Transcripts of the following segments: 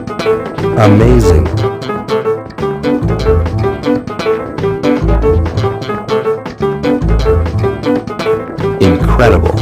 Amazing. Incredible.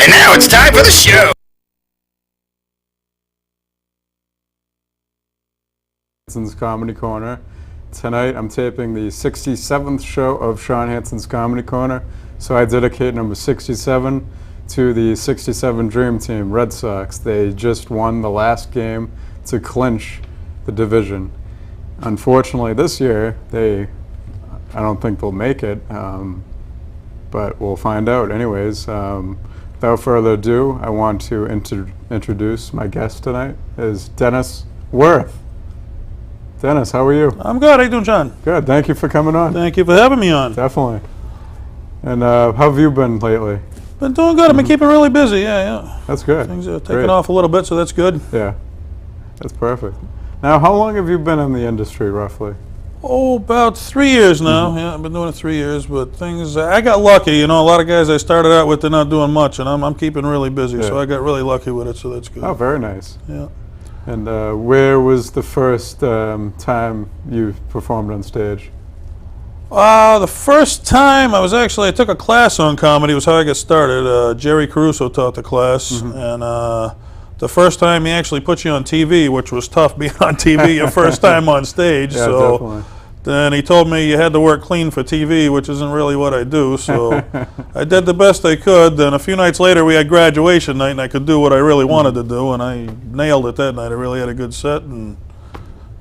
And now it's time for the show. Hansen's Comedy Corner. Tonight I'm taping the 67th show of Shawn Hansen's Comedy Corner, so I dedicate number 67 to the 67 Dream Team, Red Sox. They just won the last game to clinch the division. Unfortunately this year, I don't think they'll make it, but we'll find out anyways. Without further ado, I want to introduce my guest tonight, is Dennis Wirth. Dennis, how are you? I'm good. How you doing, John? Good. Thank you for coming on. Thank you for having me on. Definitely. And how have you been lately? Been doing good. I've been keeping really busy. Yeah. That's good. Things are taking Great. off a little bit, so that's good. Yeah. That's perfect. Now, how long have you been in the industry, roughly? Oh, about 3 years now. Yeah, I've been doing it 3 years, but I got lucky. You know, a lot of guys I started out with, they're not doing much, and I'm keeping really busy, so I got really lucky with it, so that's good. Oh, very nice. Yeah. And where was the first time you performed on stage? The first time I took a class on comedy was how I got started. Jerry Caruso taught the class, and the first time he actually put you on TV, which was tough being on TV your first time on stage. Yeah, so definitely. then he told me you had to work clean for TV, which isn't really what I do. So I did the best I could. Then a few nights later we had graduation night, and I could do what I really wanted to do, and I nailed it that night. I really had a good set, and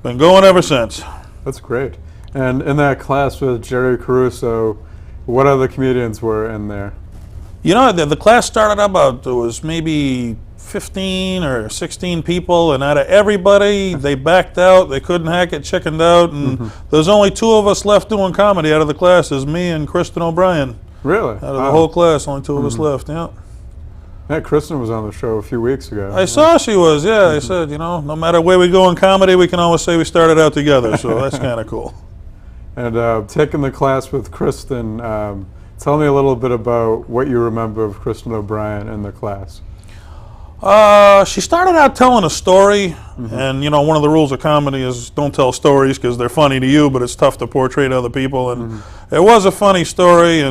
been going ever since. That's great. And in that class with Jerry Caruso, what other comedians were in there? You know, the class started about, there was maybe 15 or 16 people, and out of everybody, they backed out. They couldn't hack it, chickened out, and there's only 2 of us left doing comedy out of the class. Is me and Kristen O'Brien. Really? Out of the whole class, only 2 of us left. Yeah. Yeah, Kristen was on the show a few weeks ago. I saw she was. Yeah, I said, you know, no matter where we go in comedy, we can always say we started out together. So that's kind of cool. And taking the class with Kristen, tell me a little bit about what you remember of Kristen O'Brien in the class. She started out telling a story, and you know, one of the rules of comedy is don't tell stories because they're funny to you, but it's tough to portray to other people. And it was a funny story,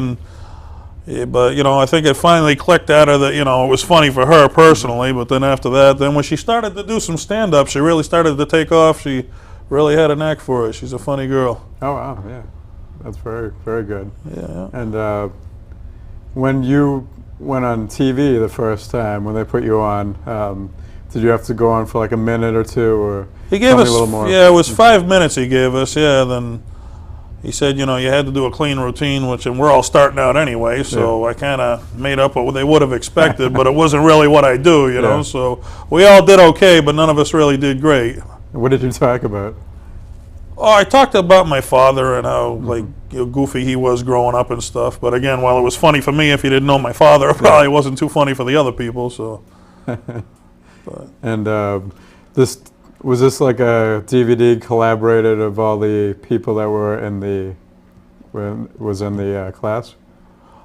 but you know, I think it finally clicked out of it was funny for her personally. But then after that, then when she started to do some stand-up, she really started to take off. She really had a knack for it. She's a funny girl. Oh wow, yeah, that's very, very good. Yeah. And when you went on TV the first time, when they put you on, did you have to go on for like a minute or two, or he gave tell me us a little more? Yeah, it was 5 minutes he gave us. Yeah, then he said, you know, you had to do a clean routine, and we're all starting out anyway, so I kind of made up what they would have expected, but it wasn't really what I do, you know. So we all did okay, but none of us really did great. What did you talk about? Oh, I talked about my father and how goofy he was growing up and stuff. But again, while it was funny for me, if you didn't know my father, it probably wasn't too funny for the other people. So. And was this like a DVD collaborated of all the people that were in the class?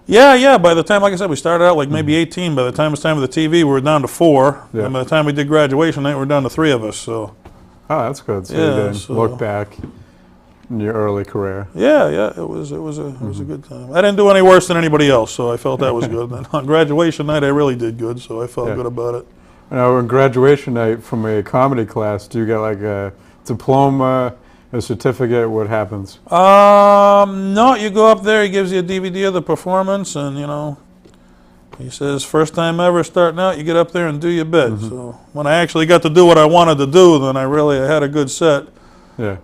Yeah. By the time, like I said, we started out like maybe 18. By the time it was time for the TV, we were down to 4. Yeah. And by the time we did graduation night, we were down to 3 of us. So. Oh, that's good. So you didn't look back in your early career. Yeah. It was a good time. I didn't do any worse than anybody else, so I felt that was good. And on graduation night, I really did good, so I felt good about it. Now, on graduation night from a comedy class, do you get like a diploma, a certificate? What happens? No, you go up there. He gives you a DVD of the performance, and you know. He says, first time ever starting out, you get up there and do your bit. So when I actually got to do what I wanted to do, then I had a good set. Yeah.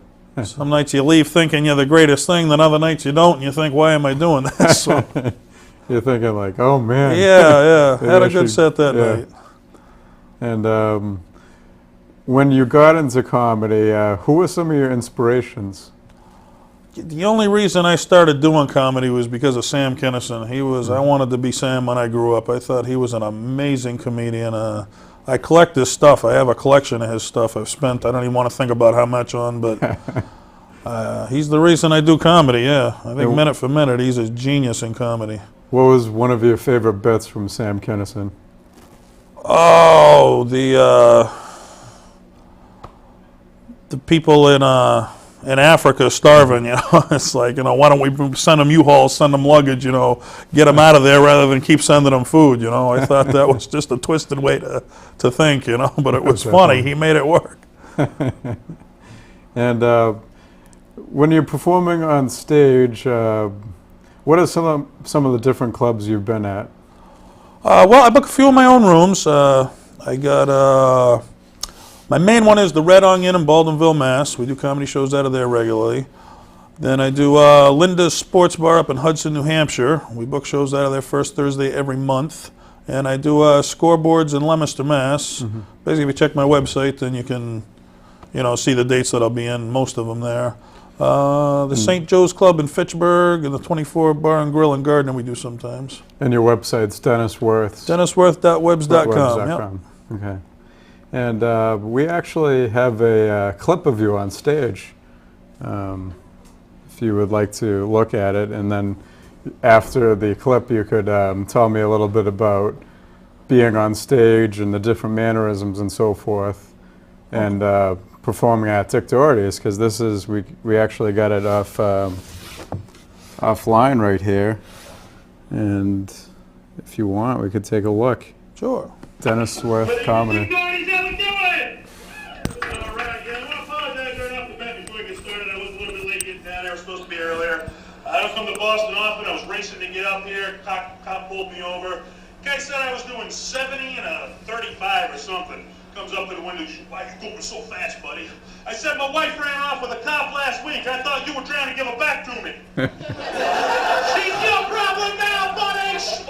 Some nights you leave thinking you're the greatest thing, then other nights you don't, and you think, why am I doing this? So. You're thinking like, oh man. Yeah. Maybe Had I a good should- set that yeah. night. And when you got into comedy, who were some of your inspirations? The only reason I started doing comedy was because of Sam Kinison. I wanted to be Sam when I grew up. I thought he was an amazing comedian. I collect his stuff. I have a collection of his stuff I've spent, I don't even want to think about how much on, but he's the reason I do comedy, yeah. I think minute for minute, he's a genius in comedy. What was one of your favorite bits from Sam Kinison? Oh, the people in Africa starving, you know. It's like, you know, why don't we send them U-Hauls, send them luggage, you know, get them out of there rather than keep sending them food, you know. I thought that was just a twisted way to think, you know, but it was funny. He made it work. And when you're performing on stage, what are some of the different clubs you've been at? Well, I book a few of my own rooms. I got... my main one is the Red Onion in Baldwinville, Mass. We do comedy shows out of there regularly. Then I do Linda's Sports Bar up in Hudson, New Hampshire. We book shows out of there first Thursday every month. And I do Scoreboards in Leominster, Mass. Mm-hmm. Basically, if you check my website, then you can, you know, see the dates that I'll be in, most of them there. The St. Joe's Club in Fitchburg and the 24 Bar and Grill in Gardner we do sometimes. And your website's Dennis Wirth. DennisWirth.webs.com. Yep. Okay. And we actually have a clip of you on stage, if you would like to look at it. And then after the clip, you could tell me a little bit about being on stage and the different mannerisms and so forth, and performing at Dick Doherty's, because this is, we actually got it offline right here. And if you want, we could take a look. Sure. Dennis Wirth Comedy. All right, yeah, I want to apologize right off the bat before we get started. I was a little bit late getting down there. I was supposed to be earlier. I was from the Boston office. I was racing to get up here. Cop pulled me over. Guy said I was doing 70 and a 35 or something. Comes up to the window. Why are you going so fast, buddy? I said my wife ran off with a cop last week. I thought you were trying to give her back to me. She's your problem now, buddy. So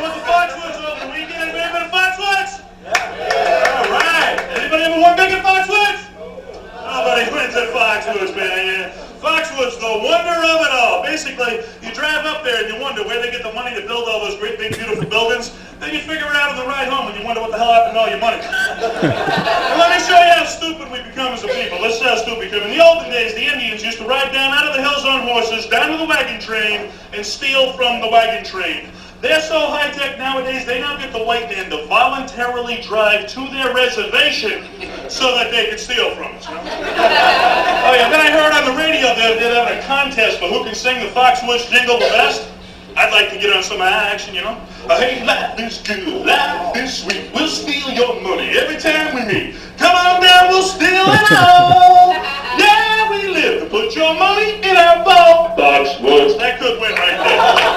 what's the Foxwoods over the weekend? Anybody ever been to Foxwoods? Yeah. All right. Anybody ever won big at Foxwoods? Nobody went to Foxwoods, man. Foxwoods, the wonder of it all. Basically, you drive up there and you wonder where they get the money to build all those great big beautiful buildings. Then you figure it out on the ride home and you wonder what the hell happened to all your money. Well, let me show you how stupid we become as a people. Let's see how stupid we become. In the olden days, the Indians used to ride down out of the hills on horses, down to the wagon train, and steal from the wagon train. They're so high-tech nowadays, they now get the white man to voluntarily drive to their reservation so that they can steal from us. Oh yeah, then I heard on the radio they're having a contest for who can sing the Foxwoods jingle the best. I'd like to get on some of that action, you know. Hey, life is good, life is sweet, we'll steal your money every time we meet. Come on down, we'll steal it all. Yeah, we live to put your money in our vault. Foxwoods, that could win right there.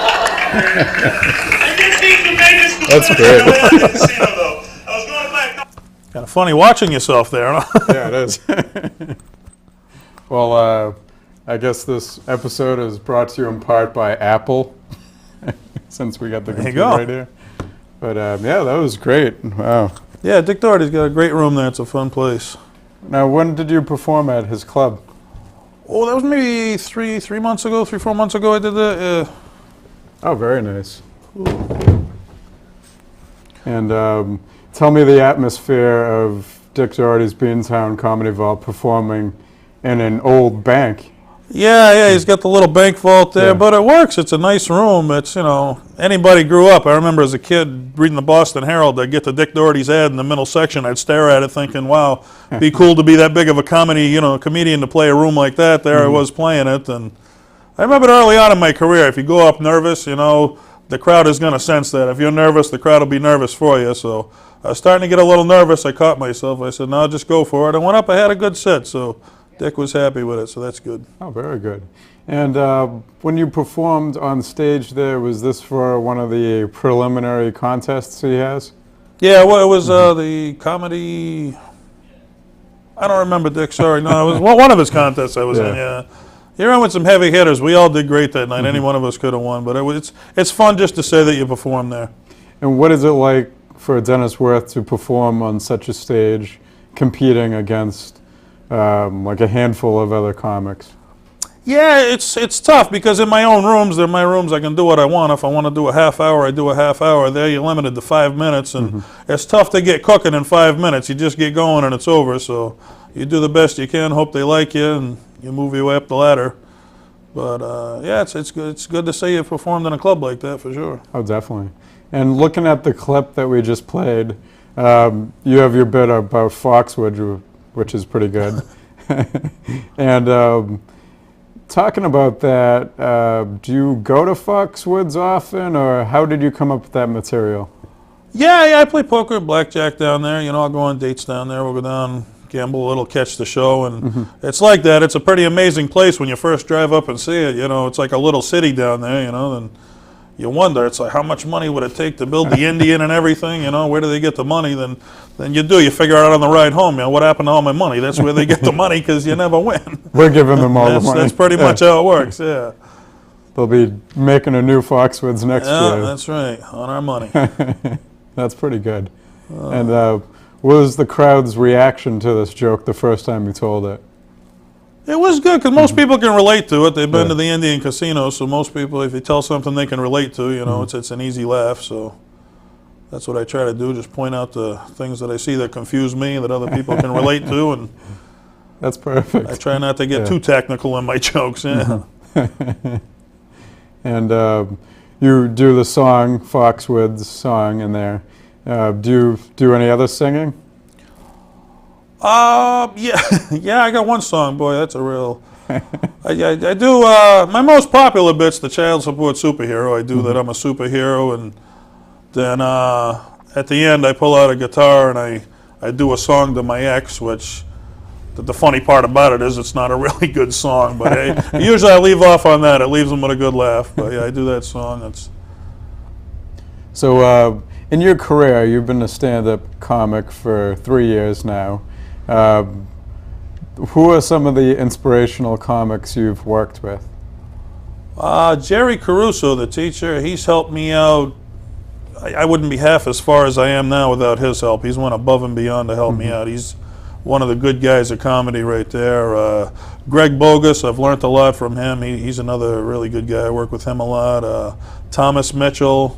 That's great. I was going back. Kind of funny watching yourself there, huh? Yeah, it is. Well, I guess this episode is brought to you in part by Apple, since we got the There you computer go. right here. But yeah, that was great. Wow. Yeah, Dick Doherty's got a great room there. It's a fun place. Now, when did you perform at his club? Oh, that was maybe 4 months ago I did that. Oh, very nice. And tell me the atmosphere of Dick Doherty's Beantown Comedy Vault performing in an old bank. Yeah, he's got the little bank vault there, Yeah. but it works. It's a nice room. It's, you know, anybody grew up. I remember as a kid reading the Boston Herald, I'd get to Dick Doherty's ad in the middle section. I'd stare at it thinking, wow, it'd be cool to be that big of a comedian to play a room like that. There I was playing it. And I remember early on in my career, if you go up nervous, you know, the crowd is going to sense that. If you're nervous, the crowd will be nervous for you. So I was starting to get a little nervous. I caught myself. I said, no, just go for it. I went up. I had a good set. So Dick was happy with it. So that's good. Oh, very good. And when you performed on stage there, was this for one of the preliminary contests he has? Yeah, well, it was the comedy... I don't remember, Dick, sorry. No, it was one of his contests I was in, yeah. you're in with some heavy hitters. We all did great that night. Any one of us could have won, but it's fun just to say that you performed there. And what is it like for Dennis Wirth to perform on such a stage, competing against like a handful of other comics? Yeah, it's tough because in my own rooms, they're my rooms. I can do what I want. If I want to do a half hour, I do a half hour. There, you're limited to 5 minutes, and it's tough to get cooking in 5 minutes. You just get going and it's over. So you do the best you can. Hope they like you, and you move your way up the ladder. But yeah, it's good. It's good to say you performed in a club like that for sure. Oh, definitely. And looking at the clip that we just played, you have your bit about Foxwoods, which is pretty good. And talking about that, do you go to Foxwoods often, or how did you come up with that material? Yeah, I play poker, blackjack down there. You know, I'll go on dates down there. We'll go down, gamble a little, catch the show, and it's like that. It's a pretty amazing place when you first drive up and see it. You know, it's like a little city down there. You know, and you wonder, it's like, how much money would it take to build the Indian and everything? You know, where do they get the money? Then you figure out on the ride home, you know, what happened to all my money? That's where they get the money, because you never win. We're giving them all the money. That's pretty much how it works, yeah. They'll be making a new Foxwoods next year. Yeah, that's right, on our money. That's pretty good. And what was the crowd's reaction to this joke the first time you told it? It was good, because most people can relate to it. They've been to the Indian casino, so most people, if you tell something they can relate to, you know, it's an easy laugh. So that's what I try to do, just point out the things that I see that confuse me that other people can relate to. And that's perfect. I try not to get too technical in my jokes. Yeah. And you do the song, Foxwoods song in there. Do you do any other singing? Yeah, I got one song, boy, that's a real, I do, my most popular bit's the child support superhero. I do that, I'm a superhero, and then at the end I pull out a guitar and I do a song to my ex, which the funny part about it is it's not a really good song, but usually I leave off on that. It leaves them with a good laugh, but yeah, I do that song. So in your career, you've been a stand-up comic for 3 years now. Who are some of the inspirational comics you've worked with? Jerry Caruso, the teacher, he's helped me out. I wouldn't be half as far as I am now without his help. He's went above and beyond to help me out. He's one of the good guys of comedy right there. Greg Bogus, I've learned a lot from him. He's another really good guy. I work with him a lot. Thomas Mitchell,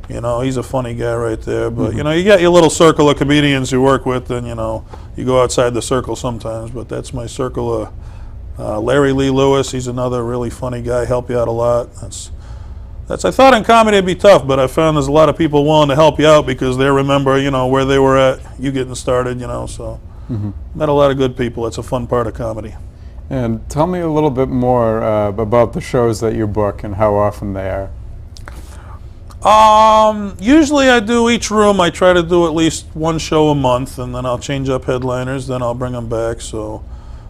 you know, he's a funny guy right there. But, you know, you got your little circle of comedians you work with, and, you know, you go outside the circle sometimes. But that's my circle of Larry Lee Lewis. He's another really funny guy, help you out a lot. I thought in comedy it'd be tough, but I found there's a lot of people willing to help you out because they remember, you know, where they were at, you getting started, you know, so met a lot of good people. It's a fun part of comedy. And tell me a little bit more about the shows that you book and how often they are. Usually I do each room, I try to do at least one show a month, and then I'll change up headliners, then I'll bring them back. So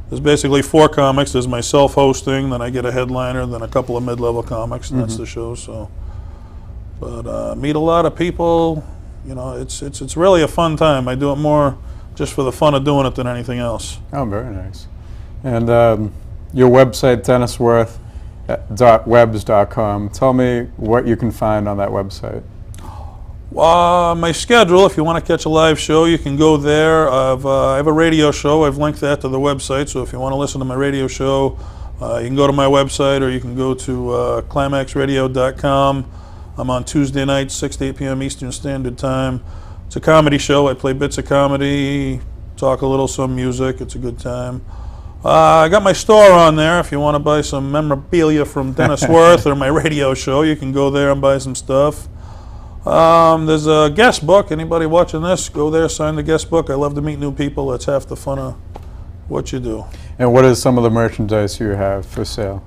there's basically 4 comics. There's myself hosting, then I get a headliner, then a couple of mid-level comics, and that's the show. So, but meet a lot of people. You know, it's really a fun time. I do it more just for the fun of doing it than anything else. Oh, very nice. And your website, denniswirth.webs.com. Tell me what you can find on that website. My schedule, if you want to catch a live show, you can go there. I have a radio show. I've linked that to the website, so if you want to listen to my radio show, you can go to my website, or you can go to climaxradio.com. I'm on Tuesday nights, 6 to 8 p.m. Eastern Standard Time. It's a comedy show. I play bits of comedy, talk a little, some music. It's a good time. I got my store on there. If you want to buy some memorabilia from Dennis Wirth or my radio show, you can go there and buy some stuff. There's a guest book. Anybody watching this, go there, sign the guest book. I love to meet new people. That's half the fun of what you do. And what is some of the merchandise you have for sale?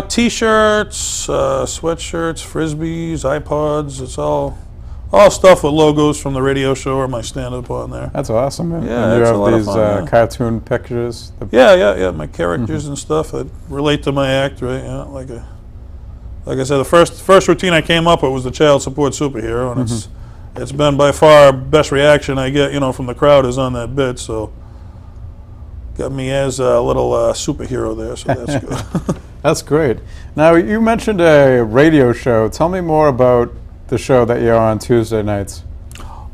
T-shirts, sweatshirts, frisbees, iPods. It's all stuff with logos from the radio show or my stand-up on there. That's awesome, man. Yeah, and you it's have a lot these of fun, cartoon pictures? Yeah, my characters and stuff that relate to my act, right? Yeah, like I said, the first routine I came up with was the child support superhero, and it's been by far best reaction I get, you know, from the crowd is on that bit. So got me as a little superhero there, so that's good. That's great. Now, you mentioned a radio show. Tell me more about the show that you're on Tuesday nights.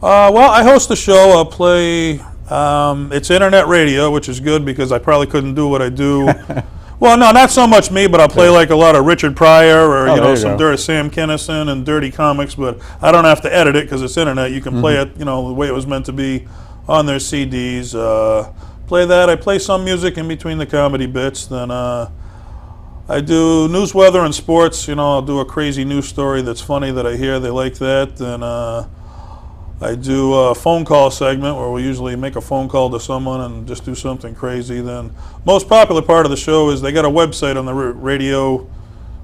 Well, I host a show. I'll play. It's internet radio, which is good because I probably couldn't do what I do. Well, no, not so much me, but I'll play like a lot of Richard Pryor or some dirty Sam Kinison and dirty comics. But I don't have to edit it because it's internet. You can play it, the way it was meant to be on their CDs. Play that. I play some music in between the comedy bits. Then I do news, weather, and sports. I'll do a crazy news story that's funny that I hear they like that. Then I do a phone call segment where we usually make a phone call to someone and just do something crazy. Then most popular part of the show is they got a website on the radio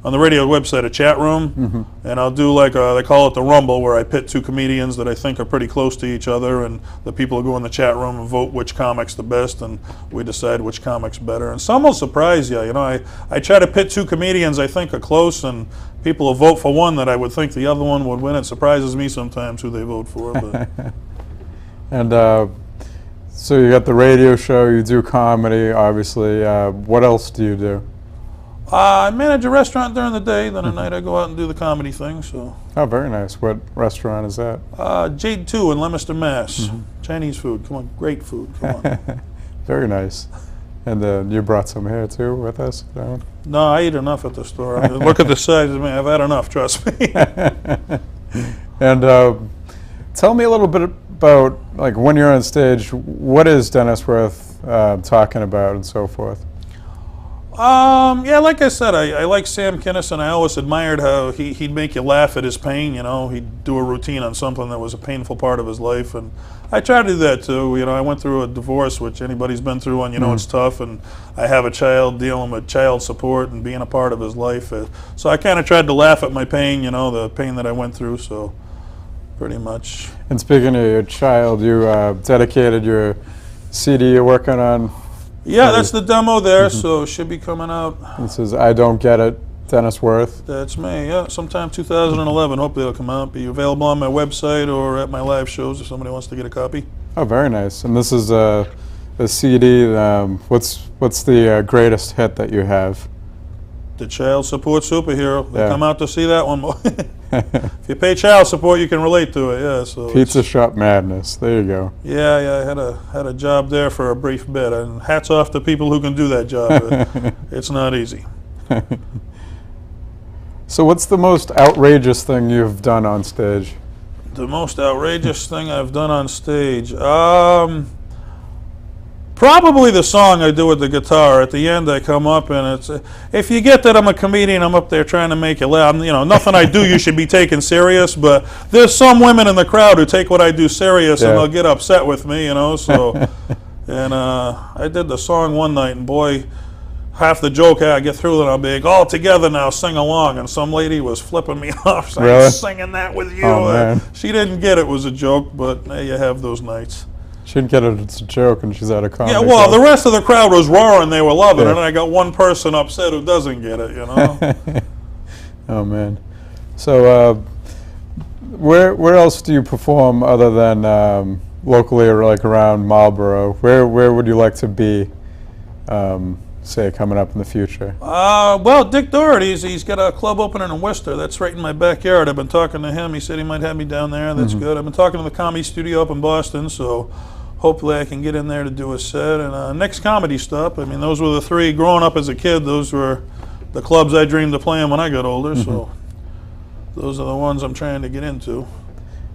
website, a chat room, and I'll do like they call it the Rumble, where I pit two comedians that I think are pretty close to each other, and the people who go in the chat room and vote which comic's the best, and we decide which comic's better. And some will surprise you. I try to pit two comedians I think are close, and people will vote for one that I would think the other one would win. It surprises me sometimes who they vote for. But. And so you got the radio show, you do comedy, obviously. What else do you do? I manage a restaurant during the day, then at night I go out and do the comedy thing. So. Oh, very nice. What restaurant is that? Jade 2 in Leominster, Mass. Chinese food. Come on, great food. Come on. Very nice. And you brought some here too with us? No, I eat enough at the store. I mean, look at the size of me. I've had enough, trust me. And tell me a little bit about, like, when you're on stage, what is Dennis Wirth talking about and so forth? Yeah, like I said, I like Sam Kinison. I always admired how he'd make you laugh at his pain. He'd do a routine on something that was a painful part of his life, and I try to do that too. I went through a divorce, which anybody's been through, and it's tough. And I have a child, dealing with child support and being a part of his life. So I kind of tried to laugh at my pain, the pain that I went through. So pretty much. And speaking of your child, you dedicated your CD you're working on. Yeah, that's the demo there, so it should be coming out. This is I Don't Get It, Dennis Wirth. That's me, yeah, sometime 2011. Hopefully it'll come out. Be available on my website or at my live shows if somebody wants to get a copy. Oh, very nice. And this is a CD. What's the greatest hit that you have? The Child Support Superhero. They Yeah. come out to see that one. If you pay child support, you can relate to it. Yeah. So Pizza Shop Madness. There you go. Yeah. I had a job there for a brief bit, and hats off to people who can do that job. It's not easy. So what's the most outrageous thing you've done on stage? The most outrageous thing I've done on stage. Probably the song I do with the guitar. At the end, I come up and it's, if you get that I'm a comedian, I'm up there trying to make you laugh. Nothing I do you should be taken serious, but there's some women in the crowd who take what I do serious and they'll get upset with me, so. And I did the song one night, and boy, half the joke I get through it, I'll be like, all together now, sing along. And some lady was flipping me off, saying, Really? Singing that with you. Oh, man. She didn't get it was a joke, but hey, you have those nights. She didn't get it, it's a joke, and she's at a comedy. Yeah, well, club. the rest of the crowd was roaring, they were loving it, and I got one person upset who doesn't get it, Oh, man. So where else do you perform other than locally or like around Marlboro? Where would you like to be, say, coming up in the future? Well, Dick Doherty's, he's got a club opening in Worcester. That's right in my backyard. I've been talking to him. He said he might have me down there. That's good. I've been talking to the Comedy Studio up in Boston, so hopefully I can get in there to do a set. And next Comedy Stop, I mean, those were the three. Growing up as a kid, those were the clubs I dreamed of playing when I got older, so those are the ones I'm trying to get into.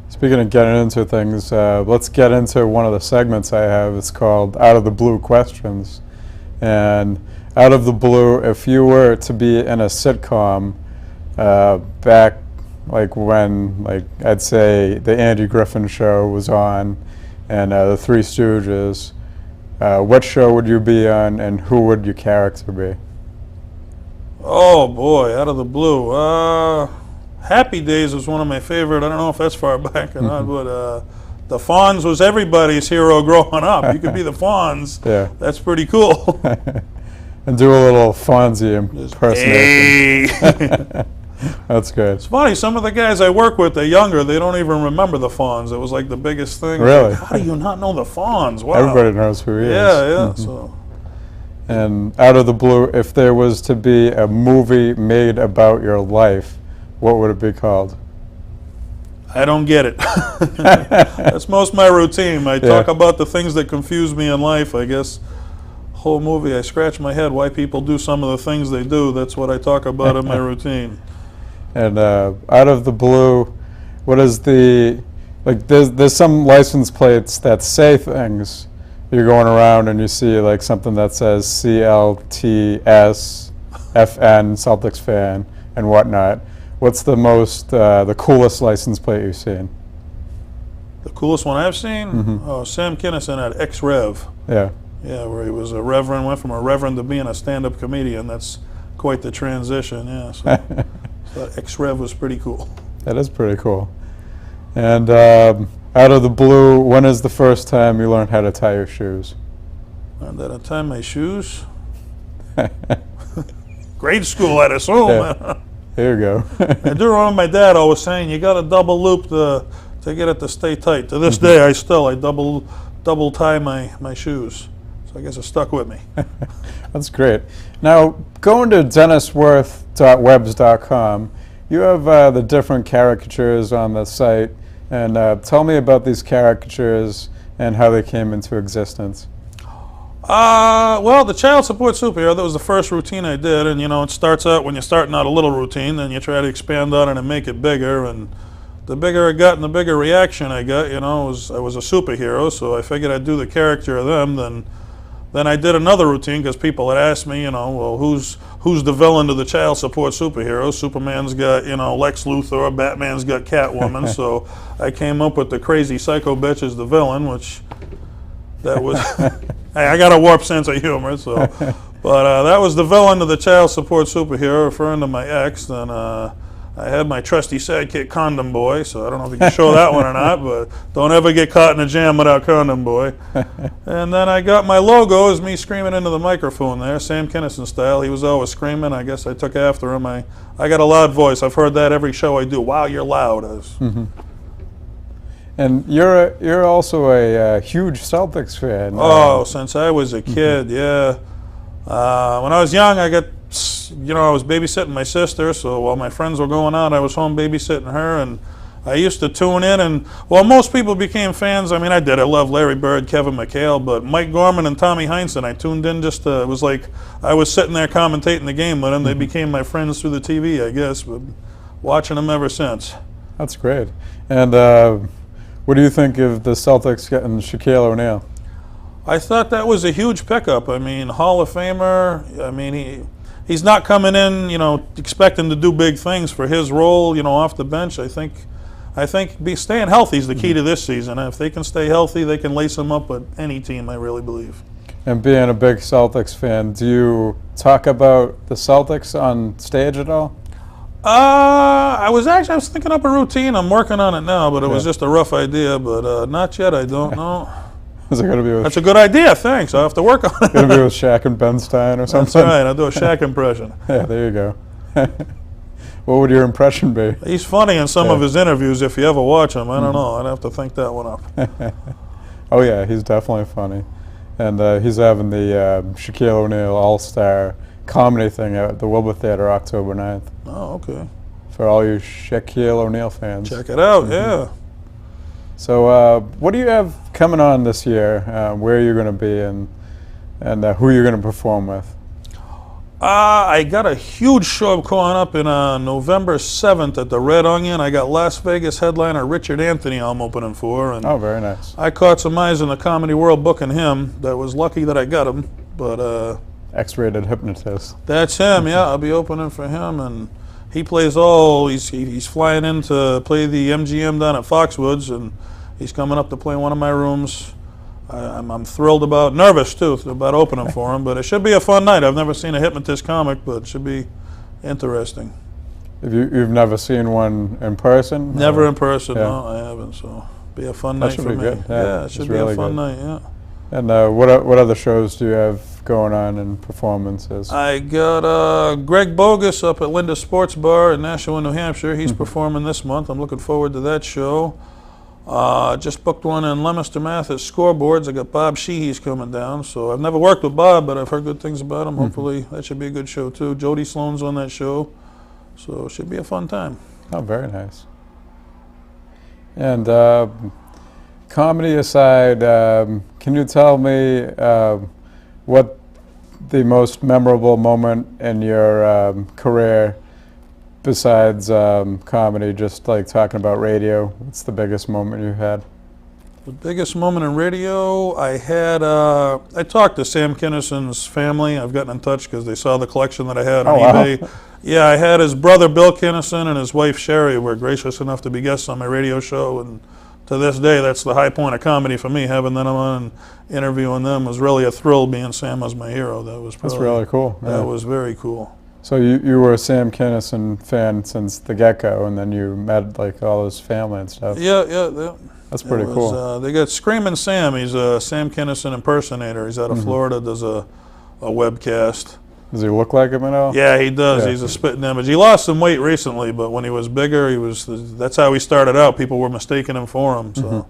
Speaking of getting into things, let's get into one of the segments I have. It's called Out of the Blue Questions. And out of the blue, if you were to be in a sitcom back like when, like, I'd say the Andy Griffin Show was on and the Three Stooges, what show would you be on and who would your character be? Oh boy, out of the blue. Happy Days was one of my favorite. I don't know if that's far back or not, but the Fonz was everybody's hero growing up. You could be the Fonz. Yeah. That's pretty cool. And do a little Fonzie impersonation. Hey. That's good. It's funny, some of the guys I work with, they're younger, they don't even remember the Fonz. It was like the biggest thing. Really? Like, how do you not know the Fonz? Wow. Everybody knows who he is. Yeah. So And out of the blue, if there was to be a movie made about your life, what would it be called? I don't get it. That's most of my routine. I talk about the things that confuse me in life. I guess whole movie, I scratch my head why people do some of the things they do. That's what I talk about in my routine. And out of the blue, what is the, like, there's some license plates that say things. You're going around and you see like something that says CLTS, FN, Celtics fan, and whatnot. What's the most, the coolest license plate you've seen? The coolest one I've seen? Mm-hmm. Oh, Sam Kinison at X-Rev. Yeah. Yeah, where he was a reverend, went from a reverend to being a stand-up comedian. That's quite the transition, yeah. So, so X-Rev was pretty cool. That is pretty cool. And out of the blue, when is the first time you learned how to tie your shoes? Learned how to tie my shoes? Grade school, I'd assume. Yeah. Here you go. I do remember my dad always saying, you got to double loop to get it to stay tight. To this day, I double tie my shoes. So I guess it stuck with me. That's great. Now, going to denniswirth.webs.com, you have the different caricatures on the site, and tell me about these caricatures and how they came into existence. Well, the child support superhero, that was the first routine I did, and you know, it starts out when you're starting out a little routine, then you try to expand on it and make it bigger, and the bigger it got and the bigger reaction I got, you know, I was a superhero, so I figured I'd do the character of them. Then I did another routine because people had asked me, you know, well, who's the villain to the child support superhero? Superman's got, you know, Lex Luthor, Batman's got Catwoman, so I came up with the crazy psycho bitch as the villain, which that was, I got a warped sense of humor, so, but that was the villain to the child support superhero, referring to my ex. Then I had my trusty sidekick, Condom Boy, so I don't know if you can show that one or not, but don't ever get caught in a jam without Condom Boy. And then I got my logo as me screaming into the microphone there, Sam Kinison style. He was always screaming. I guess I took after him. I got a loud voice. I've heard that every show I do. Wow, you're loud. Mm-hmm. And you're also a huge Celtics fan. Oh, since I was a kid, yeah. When I was young, I was babysitting my sister, so while my friends were going out, I was home babysitting her, and I used to tune in, and, well, most people became fans. I mean, I did. I love Larry Bird, Kevin McHale, but Mike Gorman and Tommy Heinsohn, I tuned in just to, it was like I was sitting there commentating the game with them. They became my friends through the TV, I guess, but watching them ever since. That's great. And what do you think of the Celtics getting Shaquille O'Neal? I thought that was a huge pickup. I mean, Hall of Famer. I mean, he's not coming in, you know, expecting to do big things for his role, you know, off the bench. I think staying healthy is the key to this season. If they can stay healthy, they can lace him up with any team, I really believe. And being a big Celtics fan, do you talk about the Celtics on stage at all? I was thinking up a routine. I'm working on it now, but it was just a rough idea. But not yet. I don't know. Is it going to be? That's a good idea. Thanks. I'll have to work on it. Going to be with Shaq and Ben Stein or something? That's right. I'll do a Shaq impression. Yeah, there you go. What would your impression be? He's funny in some of his interviews. If you ever watch him, I don't know. I'd have to think that one up. Oh yeah, he's definitely funny, and he's having the Shaquille O'Neal All-Star comedy thing at the Wilbur Theater October 9th. Oh, okay. For all you Shaquille O'Neal fans. Check it out, yeah. So what do you have coming on this year? Where are you going to be and who you're going to perform with? I got a huge show coming up in November 7th at the Red Onion. I got Las Vegas headliner Richard Anthony I'm opening for. And oh, very nice. I caught some eyes in the comedy world booking him. That was lucky that I got him, but... X-rated hypnotist. That's him, yeah. I'll be opening for him, and he plays he's flying in to play the MGM down at Foxwoods, and he's coming up to play one of my rooms. I'm thrilled nervous too, about opening for him, but it should be a fun night. I've never seen a hypnotist comic, but it should be interesting. You've never seen one in person? Never in person, no, I haven't, so be a fun night for me. Good. Yeah, it should be a fun night, yeah. And what other shows do you have going on in performances? I got Greg Bogus up at Linda's Sports Bar in Nashua, New Hampshire. He's performing this month. I'm looking forward to that show. Just booked one in Leominster, Mass. at Scoreboards. I got Bob Sheehy's coming down. So I've never worked with Bob, but I've heard good things about him. Hopefully that should be a good show too. Jody Sloan's on that show. So it should be a fun time. Oh, very nice. And comedy aside, can you tell me what the most memorable moment in your career, besides comedy, just like talking about radio? What's the biggest moment you had? The biggest moment in radio, I had, I talked to Sam Kinnison's family. I've gotten in touch because they saw the collection that I had on eBay. Wow. Yeah, I had his brother Bill Kinnison and his wife Sherry were gracious enough to be guests on my radio show, and to this day, that's the high point of comedy for me. Having them on and interviewing them was really a thrill. Being Sam as my hero, that was probably, that's really cool. That was very cool. So you were a Sam Kinnison fan since the get-go, and then you met like all his family and stuff. Yeah. That's pretty cool. They got Screaming Sam. He's a Sam Kinnison impersonator. He's out of Florida. Does a webcast. Does he look like him at all? Yeah, he does. Yeah. He's a spitting image. He lost some weight recently, but when he was bigger, that's how he started out. People were mistaking him for him. So,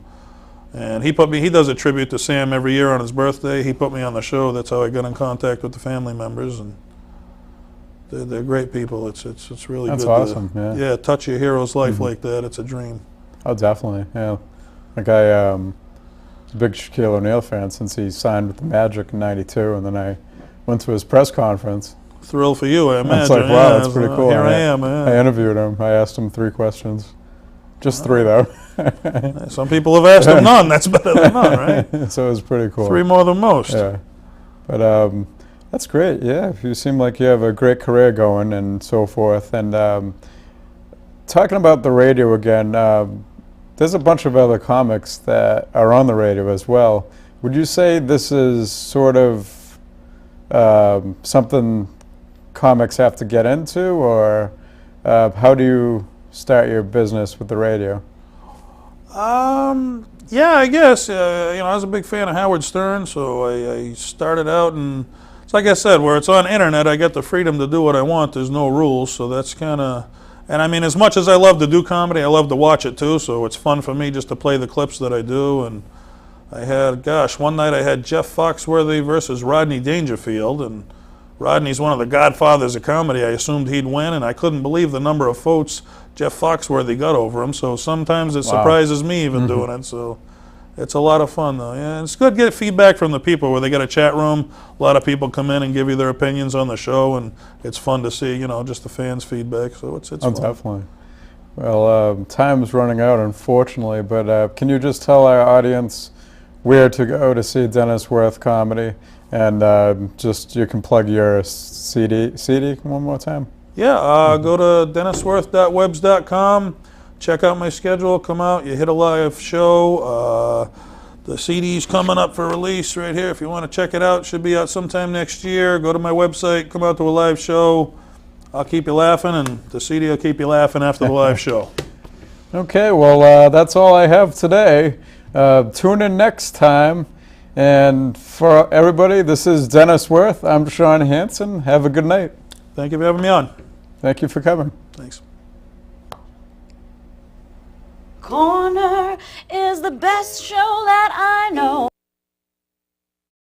and he does a tribute to Sam every year on his birthday. He put me on the show. That's how I got in contact with the family members, and they're great people. It's really That's good. That's awesome. Yeah, touch your hero's life like that. It's a dream. Oh, definitely. Yeah, like I was a big Shaquille O'Neal fan since he signed with the Magic in '92, and then I went to his press conference. Thrill for you, I imagine. It's like, wow, that's pretty cool. Here I am. Yeah. I interviewed him. I asked him 3 questions. Just 3, though. Some people have asked him none. That's better than none, right? So it was pretty cool. 3 more than most. Yeah. But that's great. Yeah, you seem like you have a great career going and so forth. And talking about the radio again, there's a bunch of other comics that are on the radio as well. Would you say this is sort of something comics have to get into, or how do you start your business with the radio? Yeah, I guess. I was a big fan of Howard Stern, so I started out, and it's like I said, where it's on internet, I get the freedom to do what I want. There's no rules, so that's kind of. And I mean, as much as I love to do comedy, I love to watch it too. So it's fun for me just to play the clips that I do. And I had, one night I had Jeff Foxworthy versus Rodney Dangerfield, and Rodney's one of the godfathers of comedy. I assumed he'd win, and I couldn't believe the number of votes Jeff Foxworthy got over him. So sometimes it surprises me even doing it. So it's a lot of fun, though. Yeah, it's good to get feedback from the people where they got a chat room. A lot of people come in and give you their opinions on the show, and it's fun to see, just the fans' feedback. So it's fun. Definitely. Well, time's running out, unfortunately, but can you just tell our audience where to go to see Dennis Wirth comedy, and just you can plug your CD one more time? Yeah, go to denniswirth.webs.com. Check out my schedule. Come out. You hit a live show. The CD's coming up for release right here. If you want to check it out, should be out sometime next year. Go to my website. Come out to a live show. I'll keep you laughing, and the CD will keep you laughing after the live show. Okay, well, that's all I have today. Tune in next time. And for everybody, this is Dennis Wirth. I'm Shawn Hansen. Have a good night. Thank you for having me on. Thank you for coming. Thanks. Corner is the best show that I know.